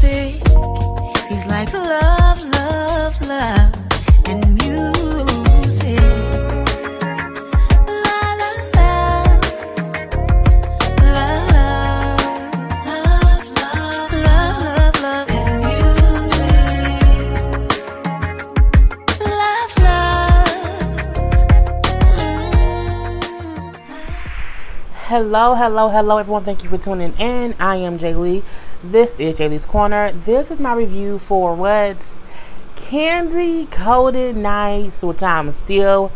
music is like love, love, love, and music. La la la, love, love, love, love, love, and music. Love, love. Hello everyone, thank you for tuning in. I am Jay Lee. This is Jay Lee's Corner. This is my review for what's Kandi Koated Nights, which I'm still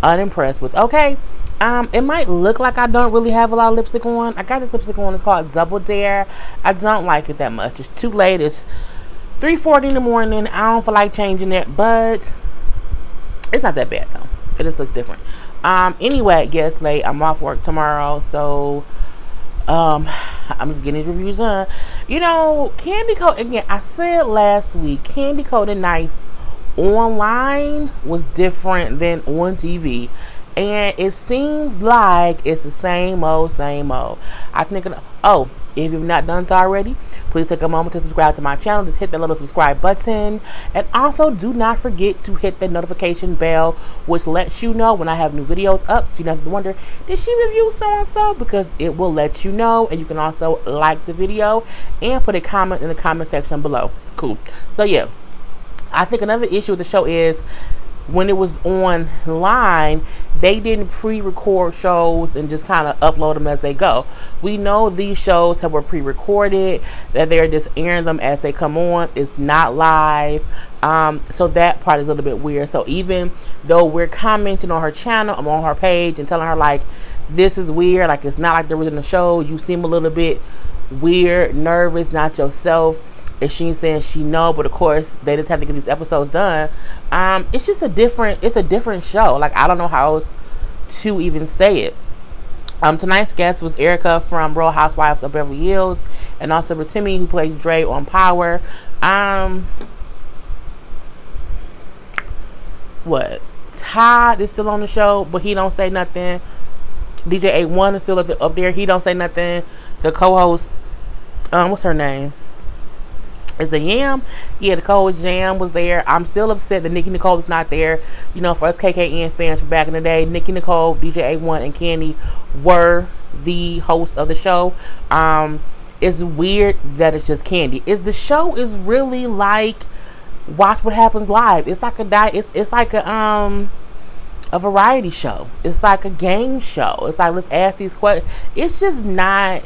unimpressed with. Okay, it might look like I don't really have a lot of lipstick on. I got this lipstick on, it's called Double Dare. I don't like it that much. It's too late. It's 3:40 in the morning. I don't feel like changing it, but it's not that bad though. It just looks different. Anyway, yes, late. I'm off work tomorrow, so I'm just getting these reviews done. You know, Kandi Koated, again, I said last week, Kandi Koated Nights online was different than on TV. And it seems like it's the same old, same old. I think, oh, if you've not done so already, please take a moment to subscribe to my channel. Just hit that little subscribe button. And also, do not forget to hit the notification bell, which lets you know when I have new videos up. So you don't have to wonder, did she review so-and-so? Because it will let you know. And you can also like the video and put a comment in the comment section below. Cool. So, yeah. I think another issue with the show is when it was online, they didn't pre-record shows and just kind of upload them as they go. We know these shows were pre-recorded, that they're just airing them as they come on. It's not live. So that part is a little bit weird. So even though we're commenting on her channel, I'm on her page and telling her like, this is weird, like it's not like the original show, you seem a little bit weird, nervous, not yourself. And she's saying she know, but of course they just have to get these episodes done. It's just a different show. Like, I don't know how else to even say it. Tonight's guest was Erica from Real Housewives of Beverly Hills, and also Timmy, who plays Dre on Power. What? Todd is still on the show, but he don't say nothing. DJ A1 is still up there. He don't say nothing. The co-host, what's her name? Is the Yam? Yeah, the co-host Yam was there. I'm still upset that Nikki Nicole is not there. You know, for us KKN fans from back in the day, Nikki Nicole, DJ A1, and Kandi were the hosts of the show. It's weird that it's just Kandi. The show is really like Watch What Happens Live. It's like it's like a variety show. It's like a game show. It's like, let's ask these questions. It's just not.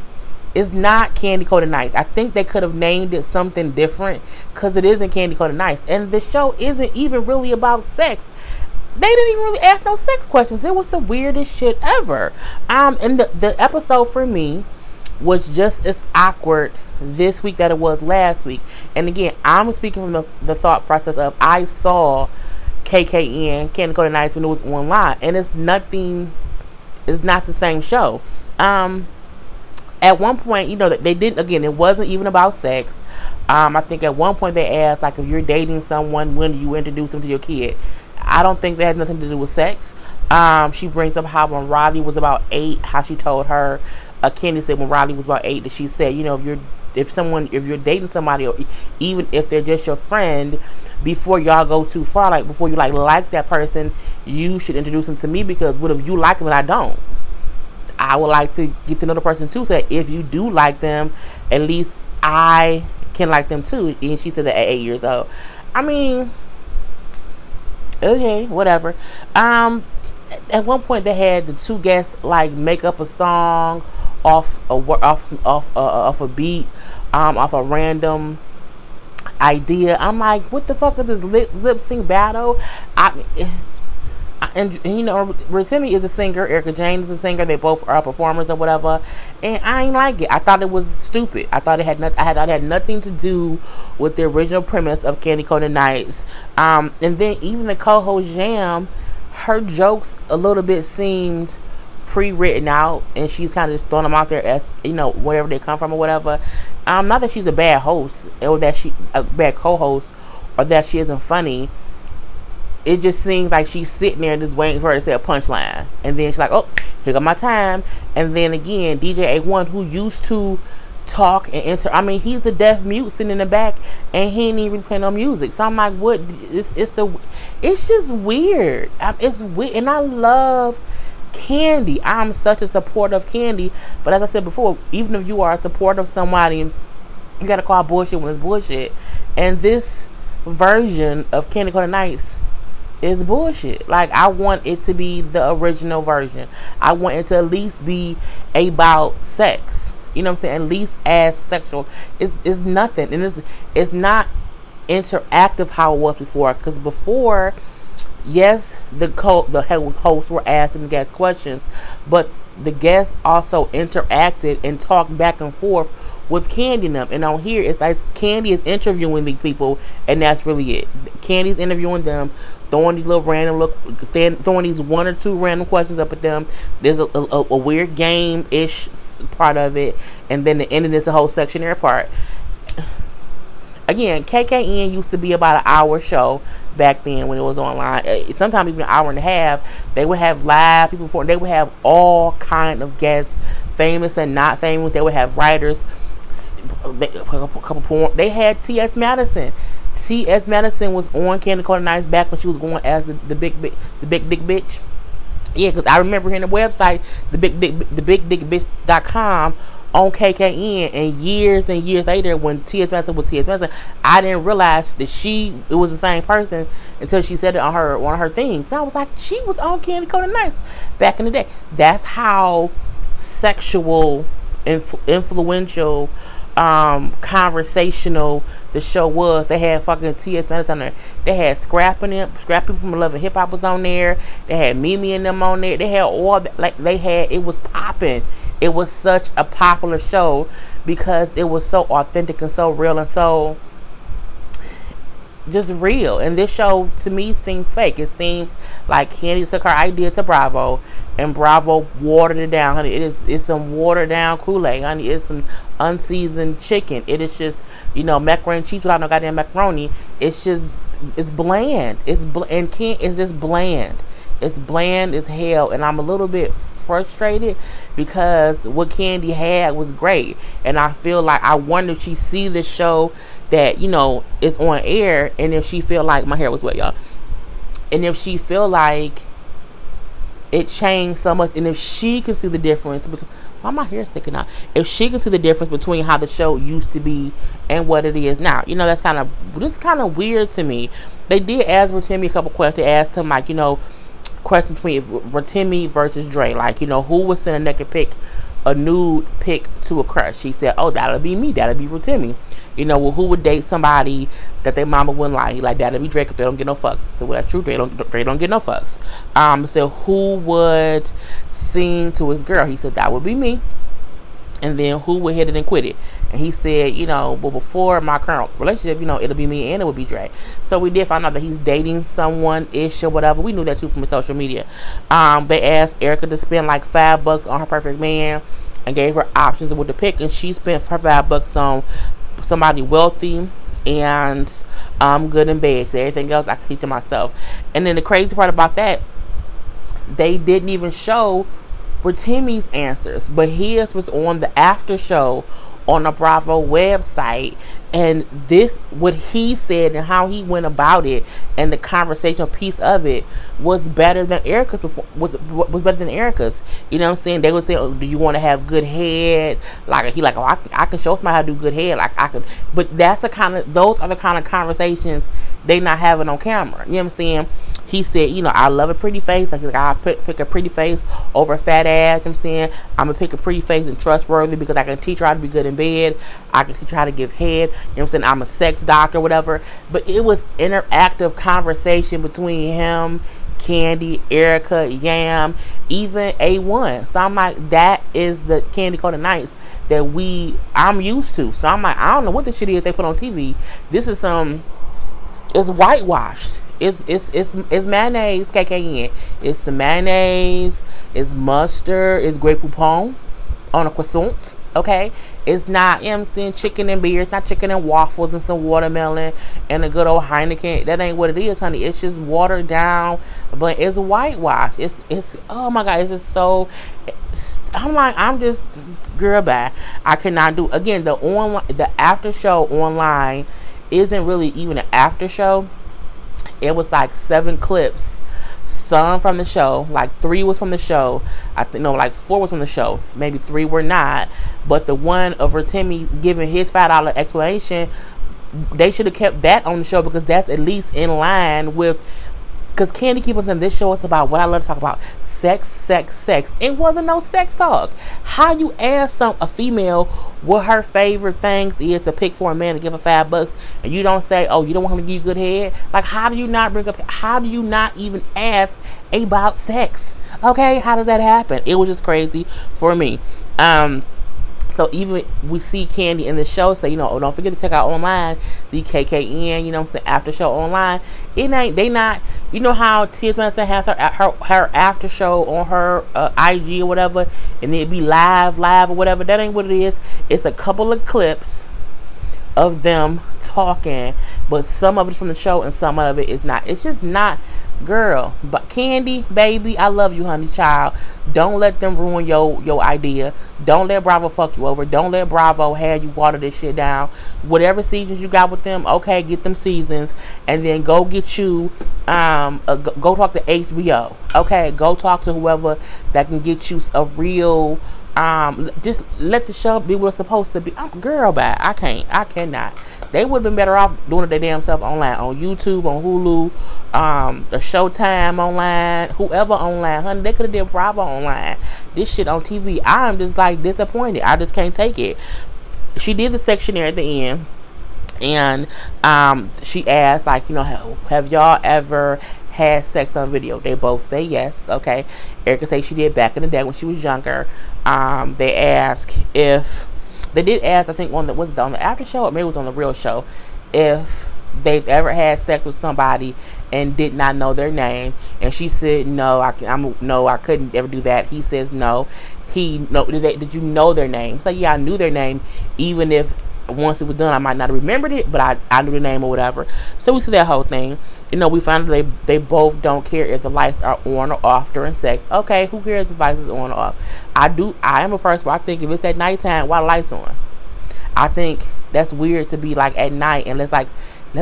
It's not Kandi Koated Nights. I think they could have named it something different, because it isn't Kandi Koated Nights. And the show isn't even really about sex. They didn't even really ask no sex questions. It was the weirdest shit ever. And the episode for me was just as awkward this week that it was last week. And again, I'm speaking from the thought process of, I saw KKN, Kandi Koated Nights, when it was online. And it's not the same show. At one point, you know, that they didn't, again, it wasn't even about sex. I think at one point they asked, like, if you're dating someone, when do you introduce them to your kid? I don't think that has nothing to do with sex. She brings up how when Riley was about 8, how she told her, Kandi said when Riley was about 8, that she said, you know, if you're dating somebody, or even if they're just your friend, before y'all go too far, like before you like that person, you should introduce them to me, because what if you like them and I don't? I would like to get to know the person too, so that if you do like them, at least I can like them too. And she said that at 8 years old. I mean, okay, whatever. At one point they had the two guests like make up a song off a beat, off a random idea. I'm like, what the fuck is this lip sync battle? And you know, Timmy is a singer, Erica Jane is a singer. They both are performers or whatever, and I ain't like it. I thought it was stupid. I thought it had nothing to do with the original premise of Kandi Koated Nights. And then even the co-host Jam, her jokes a little bit seemed pre-written out, and she's kind of just throwing them out there as, you know, wherever they come from or whatever. Not that she's a bad host, or that she a bad co-host, or that she isn't funny. It just seems like she's sitting there just waiting for her to say a punchline. And then she's like, oh, here got my time. And then again, DJ A1, who used to talk and enter. I mean, he's a deaf mute sitting in the back, and he ain't even really playing no music. So I'm like, what? It's just weird. It's weird, and I love Kandi. I'm such a supporter of Kandi, but as I said before, even if you are a supporter of somebody, you gotta call bullshit when it's bullshit. And this version of Kandi Koated Nights is bullshit. Like, I want it to be the original version. I want it to at least be about sex. You know what I'm saying? At least as sexual. It's nothing, and it's not interactive how it was before. Because before, yes, the hosts were asking the guests questions, but the guests also interacted and talked back and forth with Kandi and them. And on here, it's like Kandi is interviewing these people, and that's really it. Kandi's interviewing them, throwing these little random throwing these 1 or 2 random questions up at them. There's a weird game-ish part of it, and then the ending is the whole sectionary part. Again, KKN used to be about an hour show back then when it was online. Sometimes even an hour and a half. They would have live people before. They would have all kind of guests, famous and not famous. They would have writers. They had T.S. Madison. T.S. Madison was on Kandi Koated Nights back when she was going as the big dick bitch. Yeah, because I remember hearing the website, thebigdickbitch.com, on KKN, and years later, when T.S. Madison was T.S. Madison, I didn't realize that it was the same person until she said it on one of her things. And I was like, she was on Kandi Koated Nights back in the day. That's how sexual, influential, conversational the show was. They had fucking T.S. Madison on there. They had Scrap people from Love and Hip Hop was on there. They had Mimi and them on there. They had all that. Like, it was popping. It was such a popular show because it was so authentic and so real and so just real. And this show to me seems fake. It seems like Kandi took her idea to Bravo, and Bravo watered it down, honey. It's some watered down Kool-Aid, honey. It's some unseasoned chicken. It is just, macaroni and cheese without no goddamn macaroni. It's bland. It's just bland. It's bland as hell, and I'm a little bit frustrated because what Kandi had was great, and I feel like, I wonder if she see the show that is on air, and if she feel like, my hair was wet, y'all, and if she feel like it changed so much, and if she can see the difference between, why my hair sticking out, if she can see the difference between how the show used to be and what it is now, that's kind of weird to me. They did ask Rotimi a couple questions. They asked him, like, question between Rotimi versus Dre, like, who would send a naked pic, a nude pic to a crush? She said, oh, that'll be me, that'll be Rotimi. Well, who would date somebody that their mama wouldn't like? Like, that'll be Dre, because they don't get no fucks. So, well, that's true, Dre don't get no fucks. So who would sing to his girl? He said, that would be me. And then who would hit it and quit it? And he said, well, before my current relationship, it'll be me and it would be Dre. So we did find out that he's dating someone-ish or whatever. We knew that too from his social media. They asked Erica to spend like $5 on her perfect man and gave her options with the pick. And she spent her $5 on somebody wealthy and good in bed. So everything else I can teach it myself. And then the crazy part about that, they didn't even show Rotimi's answers, but his was on the after show on the Bravo website, and this, what he said and how he went about it, and the conversational piece of it was better than Erica's before, was better than Erica's. You know what I'm saying? They would say, oh, do you want to have good head? Like, he like, oh, I can show somebody how to do good head. Like, I could, but those are the kind of conversations they not having on camera. You know what I'm saying? He said, I love a pretty face. Like I pick a pretty face over a fat ass. You know what I'm saying? I'm going to pick a pretty face and trustworthy because I can teach her how to be good in bed. I can teach her how to give head. You know what I'm saying? I'm a sex doctor, whatever. But it was interactive conversation between him, Kandi, Erica, Yam, even A1. So I'm like, that is the Kandi Koated Nights that I'm used to. So I'm like, I don't know what this shit is they put on TV. This is it's whitewashed. It's mayonnaise, KKN. It's some mayonnaise, it's mustard, it's Grey Poupon on a croissant. Okay, it's not, you know what I'm saying, chicken and beer. It's not chicken and waffles and some watermelon and a good old Heineken. That ain't what it is, honey. It's just watered down, but it's whitewash. It's oh my god, it's just so. I'm like, I'm just, girl, bye. I cannot do, again, the after show online isn't really even an after show. It was like 7 clips, some from the show, like 3 was from the show. I think, no, like 4 was from the show. Maybe 3 were not. But the one of Timmy giving his $5 explanation, they should have kept that on the show, because that's at least in line with, because Kandi keep on saying this show is about what I love to talk about, sex, sex, sex. It wasn't no sex talk. How you ask a female what her favorite things is to pick for a man to give her $5, and you don't say, oh, you don't want him to give you good head? Like, how do you not even ask about sex? Okay, how does that happen? It was just crazy for me. So even we see Kandi in the show say, you know, oh, don't forget to check out online the KKN, you know what I'm saying, after show online. They not, you know how Tia Madison has her after show on her IG or whatever, and it'd be live or whatever. That ain't what it is. It's a couple of clips of them talking, but some of it's from the show and some of it is not. It's just not, girl. But Kandi, baby, I love you, honey child. Don't let them ruin your idea. Don't let Bravo fuck you over. Don't let Bravo have you water this shit down. Whatever seasons you got with them, okay, get them seasons, and then go get you go talk to HBO. Okay, go talk to whoever that can get you a real just let the show be what it's supposed to be. Girl, bye. I cannot. They would have been better off doing it their damn self online, on YouTube, on Hulu, the Showtime online, whoever online, honey. They could have did Bravo online. This shit on TV, I'm just like disappointed. I just can't take it. She did the sectionary at the end, and she asked, like, you know, have y'all ever had sex on video? They both say yes. Okay, Erica say she did back in the day when she was younger. They asked if they did ask, I think on the after show, or maybe it was on the real show, if they've ever had sex with somebody and did not know their name, and she said no. I couldn't ever do that. He says no. Did you know their name? It's like, yeah, I knew their name, even if once it was done I might not have remembered it, but I knew the name or whatever. So we see that whole thing. You know, we found that they both don't care if the lights are on or off during sex. Okay, who cares if the lights is on or off? I am a person where I think if it's at nighttime, why the lights on? I think that's weird to be like at night and let's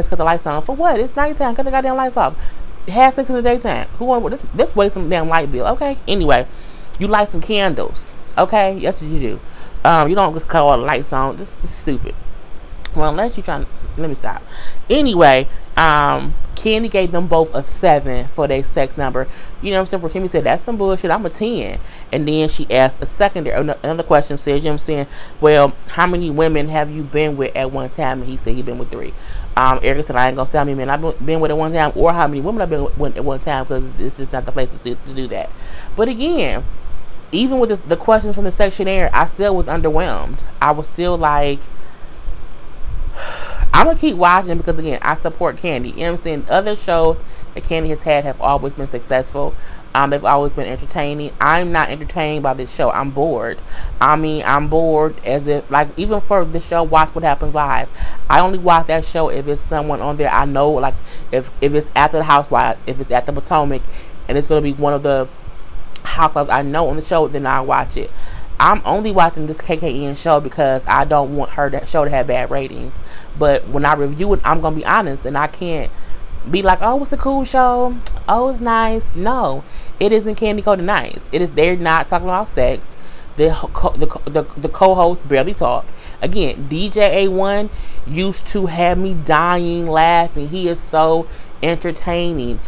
cut the lights on. For what? It's nighttime. Cut the goddamn lights off. Have sex in the daytime. Who want this? Waste some damn light bill. Okay. Anyway, you light some candles. Okay, that's what you do. You don't just cut all the lights on. This is stupid. Well, unless you're trying. Let me stop. Anyway, Kandi gave them both a 7 for their sex number. You know what I'm saying? Timmy said, that's some bullshit. I'm a 10. And then she asked another question, says, you know what I'm saying, well, how many women have you been with at one time? And he said he been with 3. Erica said, I ain't gonna say how many men I've been with at one time, or how many women I've been with at one time, because this is not the place to do that. But again, even with the questions from the sectionnaire, I still was underwhelmed. I was still like, I'm gonna keep watching, because again, I support Kandi. You know what I'm saying? Other shows that Kandi has had have always been successful. They've always been entertaining. I'm not entertained by this show. I'm bored. I mean, I'm bored as if, like, even for the show Watch What Happens Live, I only watch that show if it's someone on there I know, like if it's after the Housewives, if it's at the Potomac, and it's gonna be one of the housewives I know on the show, then I'll watch it. I'm only watching this KKN show because I don't want show to have bad ratings. But when I review it, I'm gonna be honest, and I can't be like, oh, it's a cool show, oh, it's nice. No, it isn't Kandi Koated Nice. It is. They're not talking about sex. The co-hosts barely talk. Again, DJ A1 used to have me dying laughing. He is so entertaining.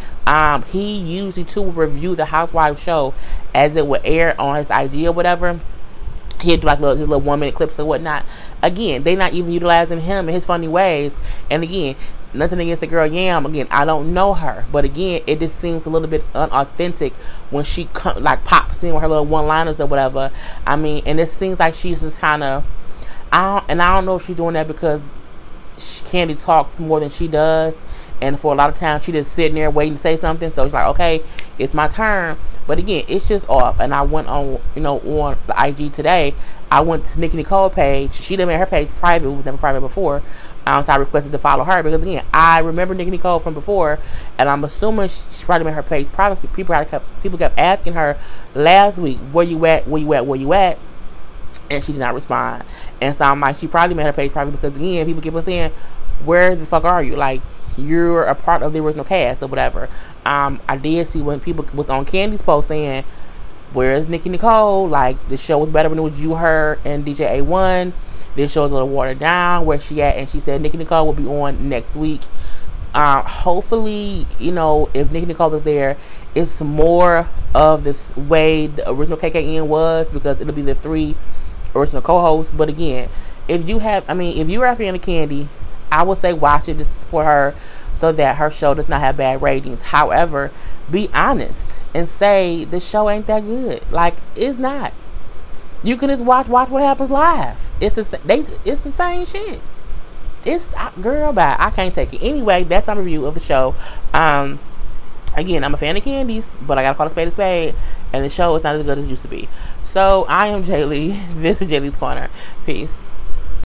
He usually too would review the Housewives show as it would air on his IG or whatever. He'd do like his little 1-minute clips or whatnot. Again, they not even utilizing him in his funny ways. And again, nothing against the girl Yam. Again, I don't know her, but again, it just seems a little bit unauthentic when she pops in with her little one-liners or whatever. I mean, and it seems like she's just kind of, I don't know if she's doing that because Kandi talks more than she does, and for a lot of times she just sitting there waiting to say something. So it's like, okay, it's my turn. But again, it's just off. And I went on, on the IG today. I went to Nicki Nicole page. She done made her page private. It was never private before. So I requested to follow her because again, I remember Nicki Nicole from before, and I'm assuming she probably made her page private. People kept asking her last week, "Where you at? Where you at? Where you at?" And she did not respond. And so I'm like, she probably made her page private because again, people keep on saying, "Where the fuck are you? Like, you're a part of the original cast or whatever." I did see when people was on Kandi's post saying, "Where's Nicki Nicole? Like, the show was better when it was you, her, and DJ A1. This show is a little watered down. Where she at?" And she said Nicki Nicole will be on next week. Hopefully, if Nicki Nicole is there, it's more of this way the original KKN was, because it'll be the 3 original co-hosts. But again, if you're a fan of Kandi, I would say watch it to support her so that her show does not have bad ratings. However, be honest and say the show ain't that good. Like, it's not. You can just watch what happens live. It's the same shit. Girl, bye. I can't take it. Anyway, that's my review of the show. Again, I'm a fan of Kandi's, but I gotta call a spade, and the show is not as good as it used to be. So I am Jay Lee. This is Jay Lee's Corner. Peace.